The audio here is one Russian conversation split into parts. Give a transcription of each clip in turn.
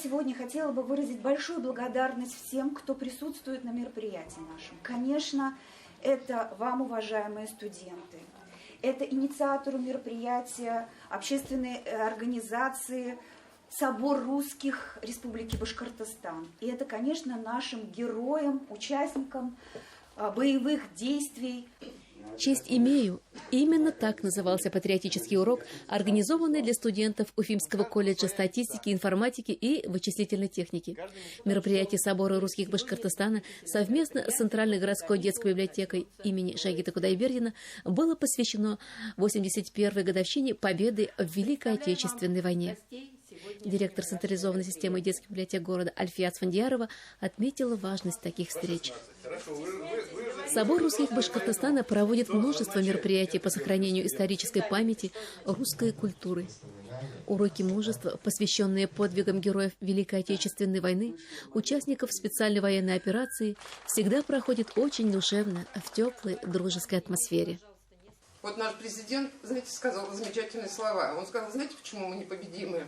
сегодня хотела бы выразить большую благодарность всем, кто присутствует на мероприятии нашем. Конечно, это вам, уважаемые студенты, это инициатору мероприятия, общественные организации, Собор русских Республики Башкортостан. И это, конечно, нашим героям, участникам боевых действий. «Честь имею». Именно так назывался патриотический урок, организованный для студентов Уфимского колледжа статистики, информатики и вычислительной техники. Мероприятие Собора русских Башкортостана совместно с Центральной городской детской библиотекой имени Шагита Кудайбердина было посвящено 81-й годовщине победы в Великой Отечественной войне. Директор централизованной системы детских библиотек города Альфия Асфандиярова отметила важность таких встреч. Собор русских Башкортостана проводит множество мероприятий по сохранению исторической памяти русской культуры. Уроки мужества, посвященные подвигам героев Великой Отечественной войны, участников специальной военной операции, всегда проходят очень душевно, в теплой, дружеской атмосфере. Вот наш президент, знаете, сказал замечательные слова. Он сказал, знаете, почему мы непобедимы?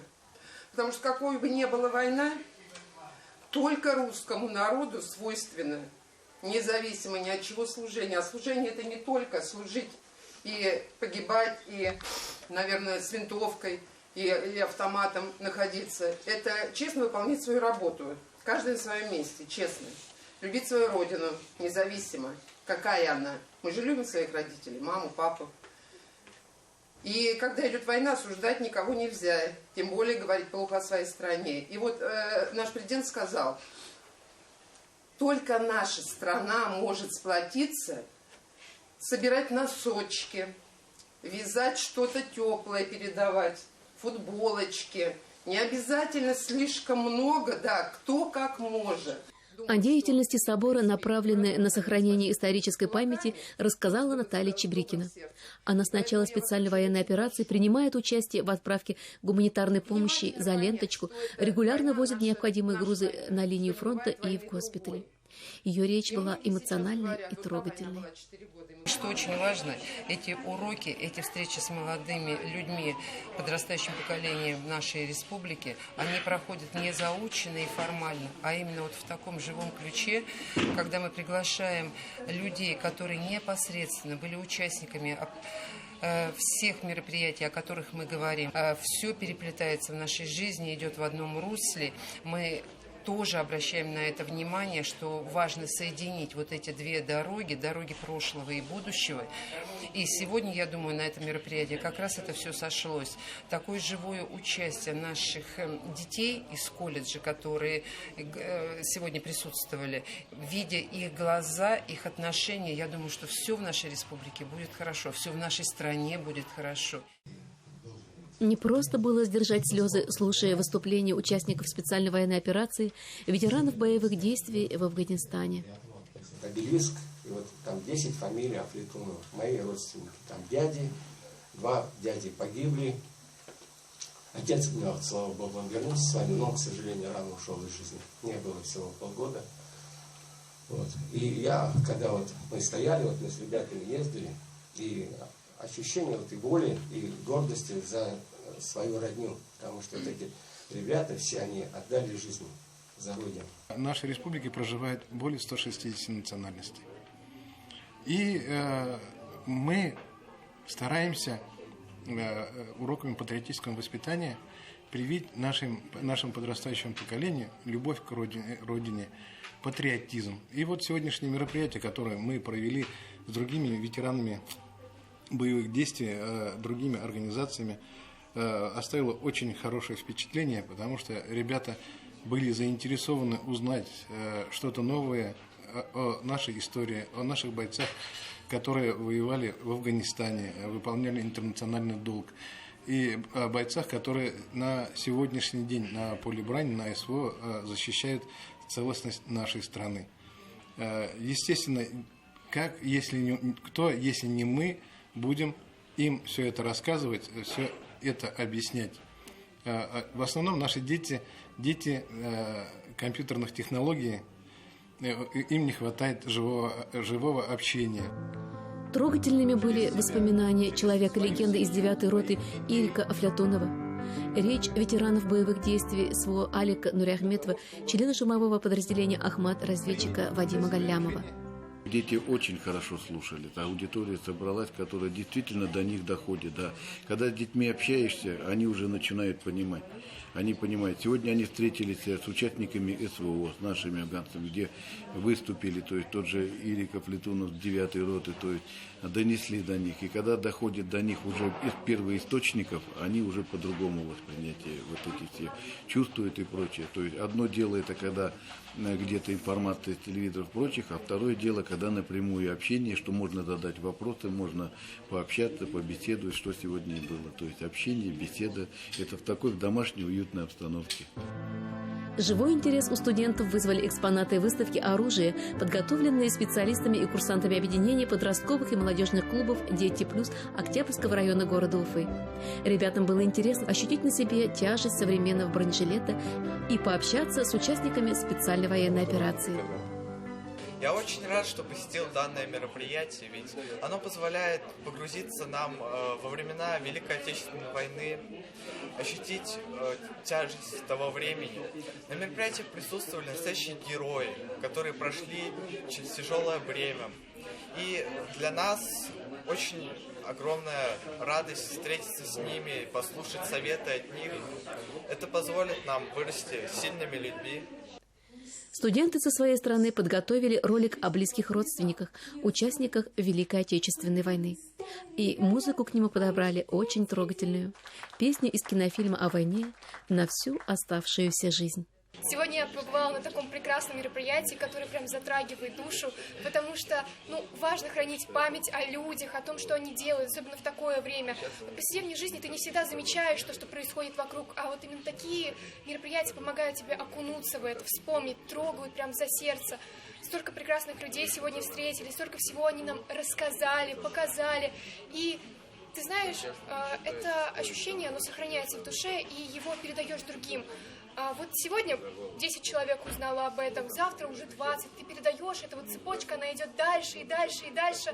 Потому что какой бы ни была война, только русскому народу свойственно, независимо ни от чего служения. А служение это не только служить и погибать, и, наверное, с винтовкой и автоматом находиться. Это честно выполнять свою работу. Каждый на своем месте, честно. Любить свою родину, независимо, какая она. Мы же любим своих родителей, маму, папу. И когда идет война, осуждать никого нельзя, тем более говорить плохо о своей стране. И вот наш президент сказал, только наша страна может сплотиться, собирать носочки, вязать что-то теплое, передавать, футболочки. Не обязательно слишком много, да, кто как может. О деятельности собора, направленной на сохранение исторической памяти, рассказала Наталья Чебрикина. Она с начала специальной военной операции принимает участие в отправке гуманитарной помощи за ленточку, регулярно возит необходимые грузы на линию фронта и в госпитали. Ее речь была эмоциональной и трогательной. Что очень важно, эти уроки, эти встречи с молодыми людьми, подрастающим поколением нашей республики, они проходят не заученно и формально, а именно вот в таком живом ключе, когда мы приглашаем людей, которые непосредственно были участниками всех мероприятий, о которых мы говорим. Все переплетается в нашей жизни, идет в одном русле. Мы тоже обращаем на это внимание, что важно соединить вот эти две дороги, дороги прошлого и будущего. И сегодня, я думаю, на этом мероприятии как раз это все сошлось. Такое живое участие наших детей из колледжа, которые сегодня присутствовали, видя их глаза, их отношения, я думаю, что все в нашей республике будет хорошо, все в нашей стране будет хорошо. Не просто было сдержать слезы, слушая выступления участников специальной военной операции, ветеранов боевых действий в Афганистане. Обелиск, и вот там 10 фамилий Афлетунов, мои родственники. Там дяди, 2 дяди погибли. Отец у меня, слава богу, он вернулся с вами, но, к сожалению, рано ушел из жизни. Не было всего полгода. Вот. И я, когда вот мы стояли, вот мы с ребятами ездили, и ощущение вот и боли, и гордости за свою родню, потому что вот эти ребята, все они отдали жизнь за родину. В нашей республике проживает более 160 национальностей. И мы стараемся уроками патриотического воспитания привить нашему подрастающему поколению любовь к родине, патриотизм. И вот сегодняшнее мероприятие, которое мы провели с другими ветеранами боевых действий, другими организациями, оставило очень хорошее впечатление, потому что ребята были заинтересованы узнать что-то новое о нашей истории, о наших бойцах, которые воевали в Афганистане, выполняли интернациональный долг, и о бойцах, которые на сегодняшний день на поле брани, на СВО защищают целостность нашей страны. Естественно, кто, если не мы, будем им все это рассказывать, все это объяснять. В основном наши дети компьютерных технологий, им не хватает живого общения. Трогательными были воспоминания человека-легенды из 9-й роты Ирика Афлятунова. Речь ветеранов боевых действий СВО Алика Нуриахметова, члена штурмового подразделения «Ахмат», разведчика Вадима Галлямова. Дети очень хорошо слушали. Та аудитория собралась, которая действительно до них доходит. Да. Когда с детьми общаешься, они уже начинают понимать. Они понимают. Сегодня они встретились с участниками СВО, с нашими афганцами, где выступили, то есть тот же Ириков, Летунов, 9-й роты, то есть донесли до них. И когда доходит до них уже из первоисточников, они уже по-другому воспринятие вот эти все чувствуют и прочее. То есть одно дело это когда где-то информация из телевизоров и прочих, а второе дело, когда напрямую общение, что можно задать вопросы, можно пообщаться, побеседовать, что сегодня и было. То есть общение, беседа, это в такой домашней уютной обстановке. Живой интерес у студентов вызвали экспонаты выставки оружия, подготовленные специалистами и курсантами объединения подростковых и молодежных клубов «Дети плюс» Октябрьского района города Уфы. Ребятам было интересно ощутить на себе тяжесть современного бронежилета и пообщаться с участниками специальной военной операции. Я очень рад, что посетил данное мероприятие, ведь оно позволяет погрузиться нам во времена Великой Отечественной войны, ощутить тяжесть того времени. На мероприятии присутствовали настоящие герои, которые прошли через тяжелое бремя. И для нас очень огромная радость встретиться с ними и послушать советы от них. Это позволит нам вырасти сильными людьми. Студенты со своей стороны подготовили ролик о близких родственниках, участниках Великой Отечественной войны. И музыку к нему подобрали очень трогательную. Песню из кинофильма о войне на всю оставшуюся жизнь. Сегодня я побывала на таком прекрасном мероприятии, которое прям затрагивает душу, потому что, важно хранить память о людях, о том, что они делают, особенно в такое время. В повседневной жизни ты не всегда замечаешь то, что происходит вокруг, а вот именно такие мероприятия помогают тебе окунуться в это, вспомнить, трогают прям за сердце. Столько прекрасных людей сегодня встретили, столько всего они нам рассказали, показали, и ты знаешь, это ощущение, оно сохраняется в душе, и его передаешь другим. Вот сегодня 10 человек узнало об этом, завтра уже 20. Ты передаешь, эта вот цепочка, она идет дальше и дальше и дальше,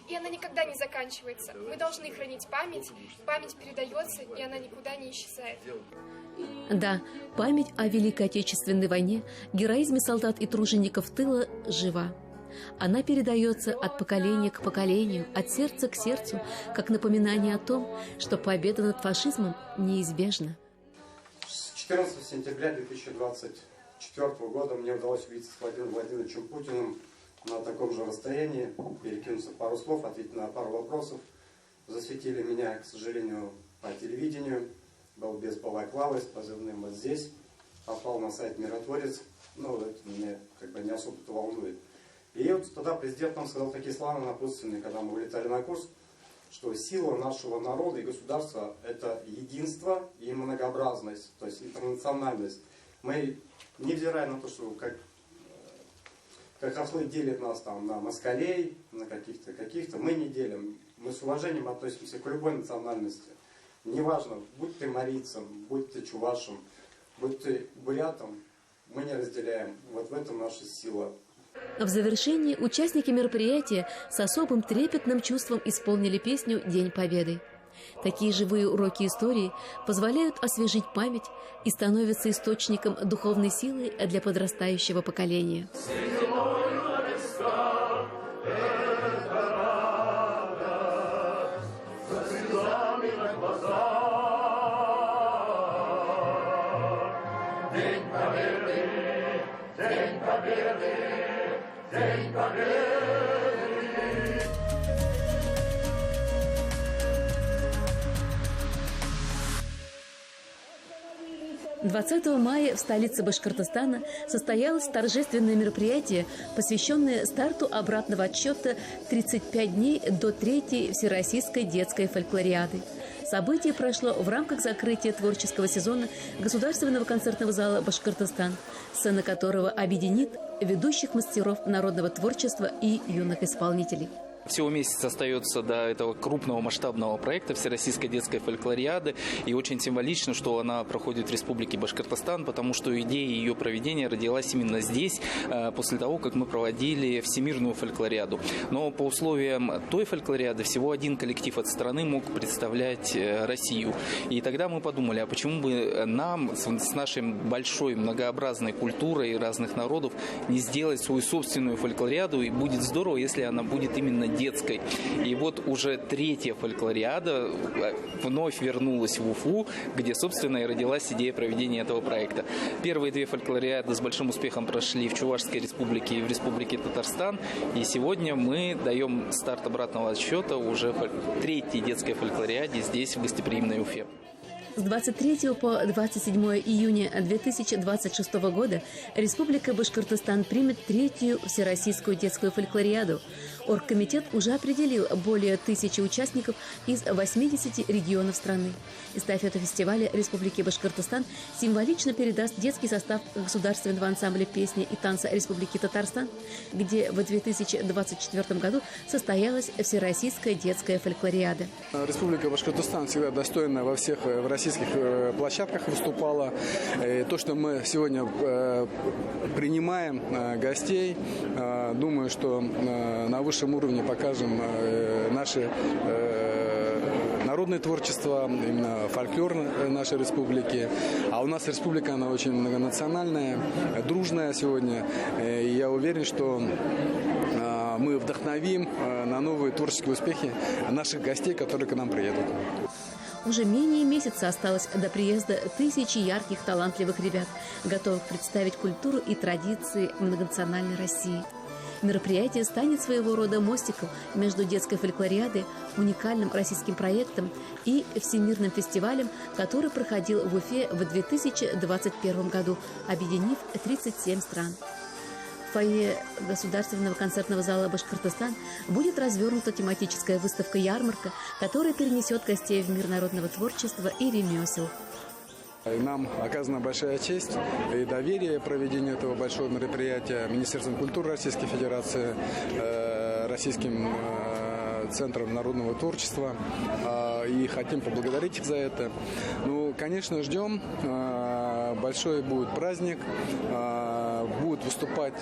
и она никогда не заканчивается. Мы должны хранить память, память передается, и она никуда не исчезает. Да, память о Великой Отечественной войне, героизме солдат и тружеников тыла жива. Она передается от поколения к поколению, от сердца к сердцу, как напоминание о том, что победа над фашизмом неизбежна. 14 сентября 2024 года мне удалось увидеться с Владимиром Владимировичем Путиным на таком же расстоянии, перекинуться пару слов, ответить на пару вопросов. Засветили меня, к сожалению, по телевидению, был без балаклавы, с позывным вот здесь, попал на сайт «Миротворец», это меня не особо-то волнует. И вот тогда президент нам сказал такие слова напутственные, когда мы вылетали на курс, что сила нашего народа и государства – это единство и многообразность, то есть интернациональность. Мы, невзирая на то, что как хохлы делят нас там на москалей, на каких-то, мы не делим. Мы с уважением относимся к любой национальности. Неважно, будь ты марийцем, будь ты чувашем, будь ты бурятом, мы не разделяем. Вот в этом наша сила. В завершении участники мероприятия с особым трепетным чувством исполнили песню «День Победы». Такие живые уроки истории позволяют освежить память и становятся источником духовной силы для подрастающего поколения. День Победы! 20 мая в столице Башкортостана состоялось торжественное мероприятие, посвященное старту обратного отсчета 35 дней до 3-й Всероссийской детской фольклориады. Событие прошло в рамках закрытия творческого сезона Государственного концертного зала «Башкортостан», сцена которого объединит ведущих мастеров народного творчества и юных исполнителей. Всего месяц остается до этого крупного масштабного проекта Всероссийской детской фольклориады. И очень символично, что она проходит в Республике Башкортостан, потому что идея ее проведения родилась именно здесь, после того, как мы проводили Всемирную фольклориаду. Но по условиям той фольклориады всего один коллектив от страны мог представлять Россию. И тогда мы подумали, а почему бы нам с нашей большой многообразной культурой разных народов не сделать свою собственную фольклориаду, и будет здорово, если она будет именно детской. И вот уже третья фольклориада вновь вернулась в Уфу, где, собственно, и родилась идея проведения этого проекта. Первые две фольклориады с большим успехом прошли в Чувашской республике и в Республике Татарстан. И сегодня мы даем старт обратного отсчета уже третьей детской фольклориаде здесь, в гостеприимной Уфе. С 23 по 27 июня 2026 года Республика Башкортостан примет третью Всероссийскую детскую фольклориаду. Оргкомитет уже определил более 1000 участников из 80 регионов страны. Эстафету фестиваля Республики Башкортостан символично передаст детский состав Государственного ансамбля песни и танца Республики Татарстан, где в 2024 году состоялась Всероссийская детская фольклориада. Республика Башкортостан всегда достойна во всех российских площадках выступала. То, что мы сегодня принимаем гостей, думаю, что на высшем уровне покажем наши народное творчество, именно фольклор нашей республики. А у нас республика, она очень многонациональная, дружная сегодня. И я уверен, что мы вдохновим на новые творческие успехи наших гостей, которые к нам приедут. Уже менее месяца осталось до приезда тысячи ярких, талантливых ребят, готовых представить культуру и традиции многонациональной России. Мероприятие станет своего рода мостиком между детской фольклориадой, уникальным российским проектом и Всемирным фестивалем, который проходил в Уфе в 2021 году, объединив 37 стран. В фойе Государственного концертного зала «Башкортостан» будет развернута тематическая выставка-ярмарка, которая перенесет гостей в мир народного творчества и ремесел. Нам оказана большая честь и доверие проведению этого большого мероприятия Министерством культуры Российской Федерации, Российским Центром народного творчества. И хотим поблагодарить их за это. Ну, конечно, ждем. Большой будет праздник. Будут выступать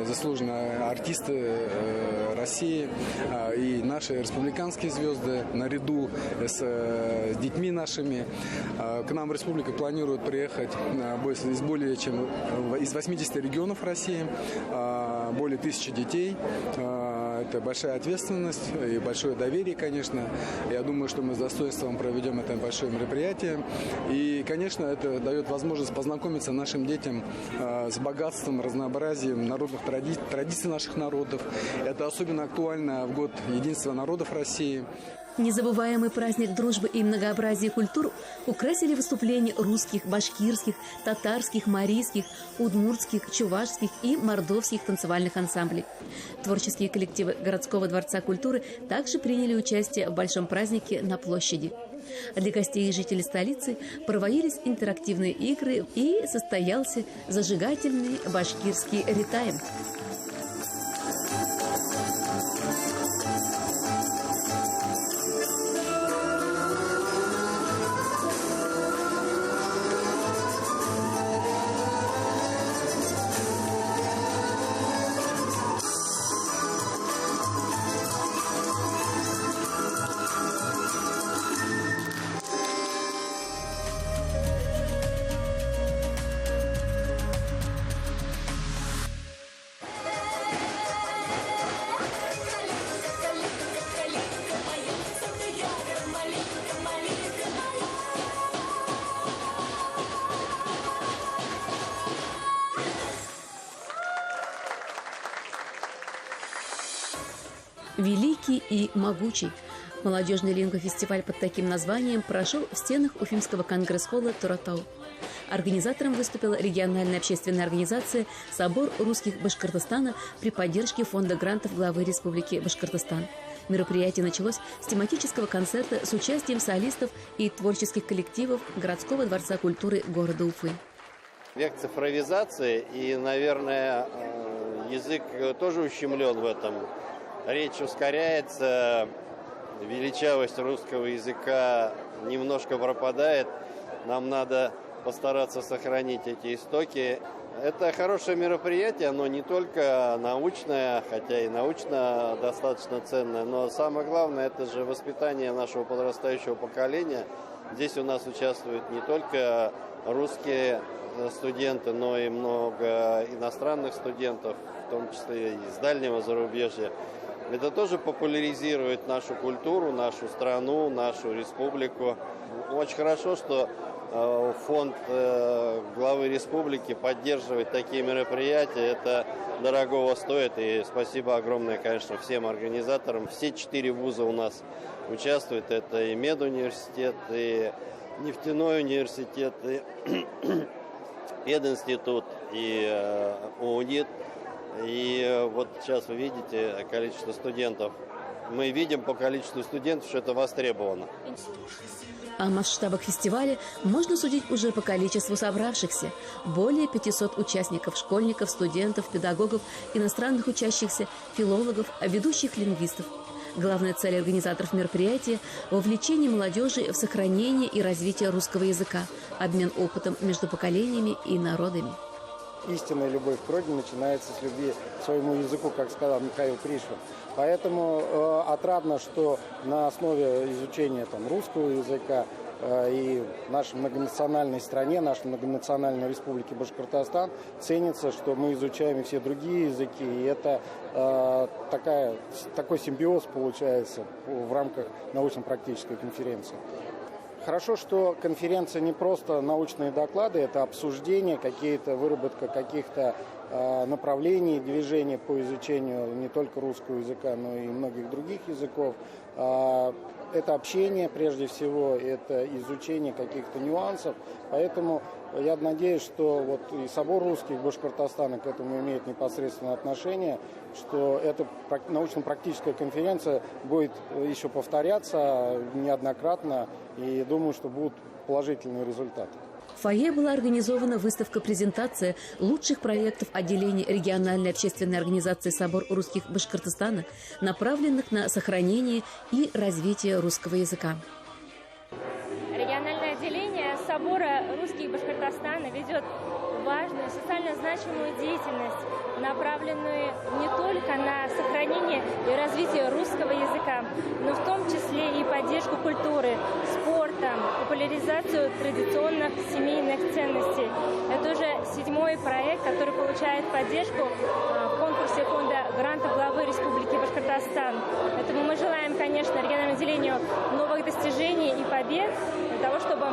заслуженные артисты России и наши республиканские звезды наряду с детьми нашими. К нам в республику планируют приехать из 80 регионов России, более 1000 детей. Это большая ответственность и большое доверие, конечно. Я думаю, что мы с достоинством проведем это большое мероприятие. И, конечно, это дает возможность познакомиться нашим детям с богатством, разнообразием народных традиций наших народов. Это особенно актуально в год единства народов России. Незабываемый праздник дружбы и многообразия культур украсили выступления русских, башкирских, татарских, марийских, удмуртских, чувашских и мордовских танцевальных ансамблей. Творческие коллективы городского дворца культуры также приняли участие в большом празднике на площади. Для гостей и жителей столицы проводились интерактивные игры и состоялся зажигательный башкирский ритайм. Великий и могучий. Молодежный лингвофестиваль под таким названием прошел в стенах Уфимского конгресс-холла «Торатау». Организатором выступила региональная общественная организация «Собор русских Башкортостана» при поддержке фонда грантов главы Республики Башкортостан. Мероприятие началось с тематического концерта с участием солистов и творческих коллективов городского дворца культуры города Уфы. Век цифровизации, и, наверное, язык тоже ущемлен в этом. речь ускоряется, величавость русского языка немножко пропадает. Нам надо постараться сохранить эти истоки. Это хорошее мероприятие, оно не только научное, хотя и научно достаточно ценное, но самое главное, это же воспитание нашего подрастающего поколения. Здесь у нас участвуют не только русские студенты, но и много иностранных студентов, в том числе из дальнего зарубежья. Это тоже популяризирует нашу культуру, нашу страну, нашу республику. Очень хорошо, что фонд главы республики поддерживает такие мероприятия. Это дорогого стоит. И спасибо огромное, конечно, всем организаторам. Все 4 вуза у нас участвуют. Это и медуниверситет, и нефтяной университет, и пединститут, и УНИТ. И вот сейчас вы видите количество студентов. Мы видим по количеству студентов, что это востребовано. О масштабах фестиваля можно судить уже по количеству собравшихся. Более 500 участников, школьников, студентов, педагогов, иностранных учащихся, филологов, ведущих лингвистов. Главная цель организаторов мероприятия – вовлечение молодежи в сохранение и развитие русского языка, обмен опытом между поколениями и народами. Истинная любовь к родине начинается с любви к своему языку, как сказал Михаил Пришвин. Поэтому отрадно, что на основе изучения русского языка и в нашей многонациональной стране, нашей многонациональной республике Башкортостан ценится, что мы изучаем и все другие языки. И это такой симбиоз получается в рамках научно-практической конференции. Хорошо, что конференция не просто научные доклады, это обсуждение, выработка каких-то направлений движения по изучению не только русского языка, но и многих других языков. Это общение, прежде всего, это изучение каких-то нюансов. Поэтому я надеюсь, что и Собор русских Башкортостана к этому имеет непосредственное отношение, что эта научно-практическая конференция будет еще повторяться неоднократно, и думаю, что будут положительные результаты. В фойе была организована выставка-презентация лучших проектов отделений региональной общественной организации «Собор русских Башкортостана», направленных на сохранение и развитие русского языка. Региональное отделение Собора русских Башкортостана ведет важную, социально значимую деятельность, направленную не только на сохранение и развитие русского языка, но в том числе и поддержку культуры, спорта, популяризацию традиционных семейных ценностей. Это уже 7-й проект, который получает поддержку в конкурсе фонда грантов главы Республики Башкортостан. Поэтому мы желаем, конечно, региональному отделению новых достижений и побед для того, чтобы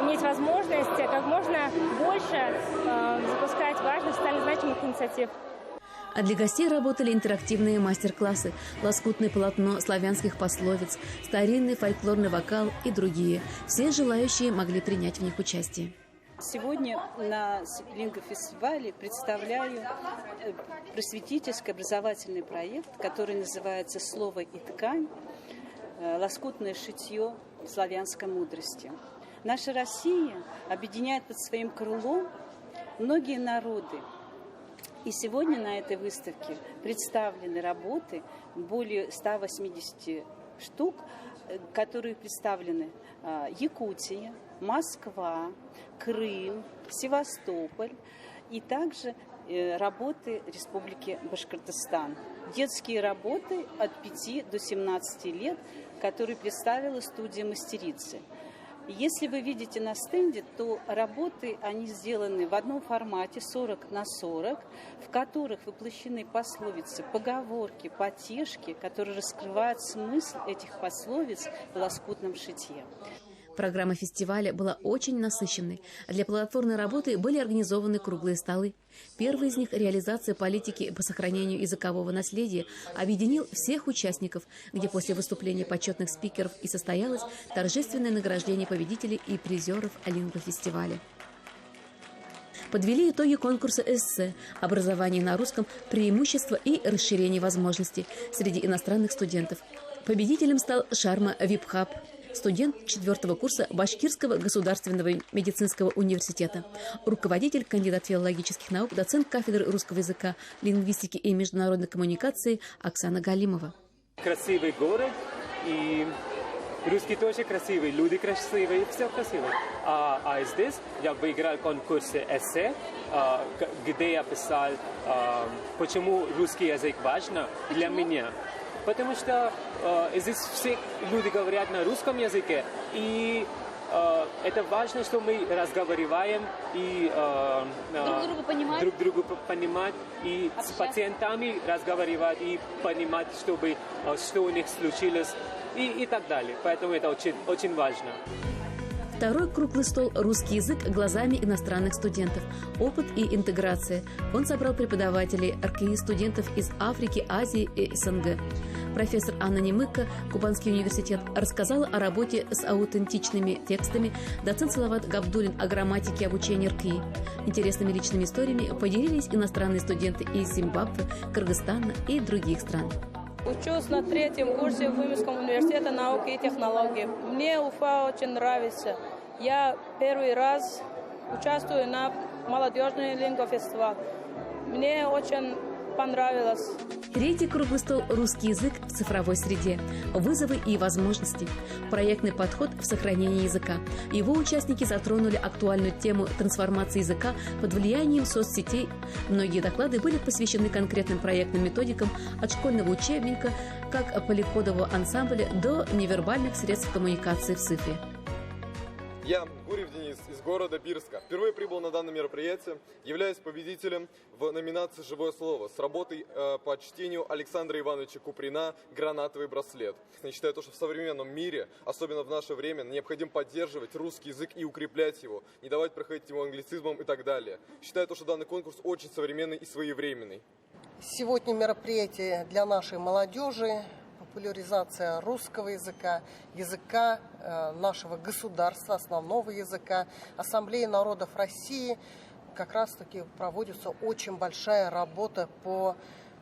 иметь возможность как можно больше запускать важных социально значимых инициатив. А для гостей работали интерактивные мастер-классы, лоскутное полотно славянских пословиц, старинный фольклорный вокал и другие. Все желающие могли принять в них участие. Сегодня на лингвофестивале представляю просветительский образовательный проект, который называется «Слово и ткань. Лоскутное шитье славянской мудрости». Наша Россия объединяет под своим крылом многие народы. И сегодня на этой выставке представлены работы, более 180 штук, которые представлены Якутия, Москва, Крым, Севастополь и также работы Республики Башкортостан. Детские работы от 5 до 17 лет, которые представила студия «Мастерицы». Если вы видите на стенде, то работы, они сделаны в одном формате 40 на 40, в которых воплощены пословицы, поговорки, потешки, которые раскрывают смысл этих пословиц в лоскутном шитье. Программа фестиваля была очень насыщенной. Для плодотворной работы были организованы круглые столы. Первый из них, реализация политики по сохранению языкового наследия, объединил всех участников, где после выступления почетных спикеров и состоялось торжественное награждение победителей и призеров лингвофестиваля. Подвели итоги конкурса эссе «Образование на русском. Преимущества и расширение возможностей» среди иностранных студентов. Победителем стал Шарма Випхаб, студент 4-го курса Башкирского государственного медицинского университета, руководитель, кандидат филологических наук, доцент кафедры русского языка, лингвистики и международной коммуникации Оксана Галимова. красивый город, и русский тоже красивый, люди красивые, все красиво. А здесь я выиграл конкурс эссе, где я писал, почему русский язык важен для меня. Потому что здесь все люди говорят на русском языке, и это важно, что мы разговариваем и друг друга понимать, и общаться. С пациентами разговаривать и понимать, чтобы что у них случилось и так далее. Поэтому это очень, очень важно. Второй круглый стол «Русский язык глазами иностранных студентов. Опыт и интеграция». Он собрал преподавателей РКИ, студентов из Африки, Азии и СНГ. Профессор Анна Немыка, Кубанский университет, рассказала о работе с аутентичными текстами, доцент Салават Габдуллин о грамматике обучения РКИ. Интересными личными историями поделились иностранные студенты из Зимбабве, Кыргызстана и других стран. Учусь на 3-м курсе в Уфимском университете науки и технологий. Мне Уфа очень нравится. Я первый раз участвую на молодежный лингвофестивале. Мне очень понравилось. Третий круглый стол «Русский язык в цифровой среде. Вызовы и возможности». Проектный подход в сохранении языка. Его участники затронули актуальную тему трансформации языка под влиянием соцсетей. Многие доклады были посвящены конкретным проектным методикам от школьного учебника, как поликодового ансамбля, до невербальных средств коммуникации в цифре. Я, Гурьев Денис, из города Бирска. Впервые прибыл на данное мероприятие, являюсь победителем в номинации «Живое слово» с работой по чтению Александра Ивановича Куприна «Гранатовый браслет». Я считаю, что в современном мире, особенно в наше время, необходимо поддерживать русский язык и укреплять его, не давать проходить его англицизмам и так далее. Считаю, что данный конкурс очень современный и своевременный. Сегодня мероприятие для нашей молодежи. Популяризация русского языка, языка нашего государства, основного языка. Ассамблея народов России как раз-таки проводится очень большая работа по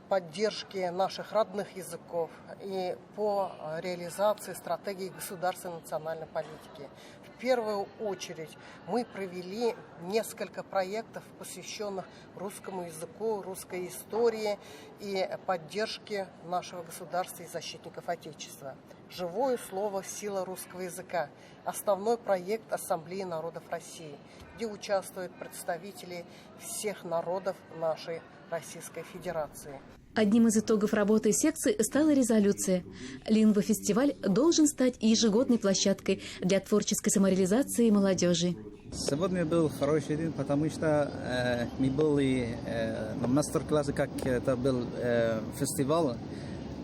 поддержке наших родных языков и по реализации стратегии государственной национальной политики. В первую очередь мы провели несколько проектов, посвященных русскому языку, русской истории и поддержке нашего государства и защитников Отечества. «Живое слово. Сила русского языка» – основной проект Ассамблеи народов России, где участвуют представители всех народов нашей Российской Федерации. Одним из итогов работы секции стала резолюция. Лингвофестиваль должен стать ежегодной площадкой для творческой самореализации молодежи. Сегодня был хороший день, потому что мы были на мастер-классе, как это был фестиваль,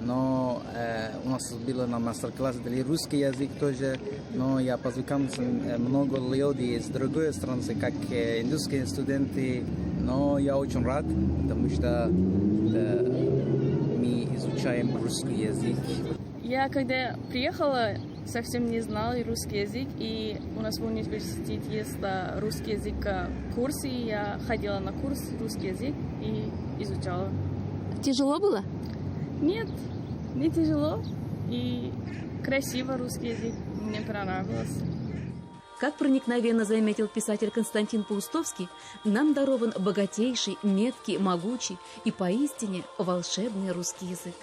но у нас было на мастер-классе для русский язык тоже, но я познакомился много людей из другой страны, как индусские студенты, но я очень рад, потому что мы изучаем русский язык. Я когда приехала, совсем не знала русский язык, и у нас в университете есть русский язык курс, и я ходила на курс русский язык и изучала. Тяжело было? Нет, не тяжело, и красиво русский язык, мне понравилось. Как проникновенно заметил писатель Константин Паустовский, нам дарован богатейший, меткий, могучий и поистине волшебный русский язык.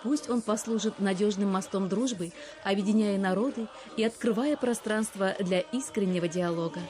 Пусть он послужит надежным мостом дружбы, объединяя народы и открывая пространство для искреннего диалога.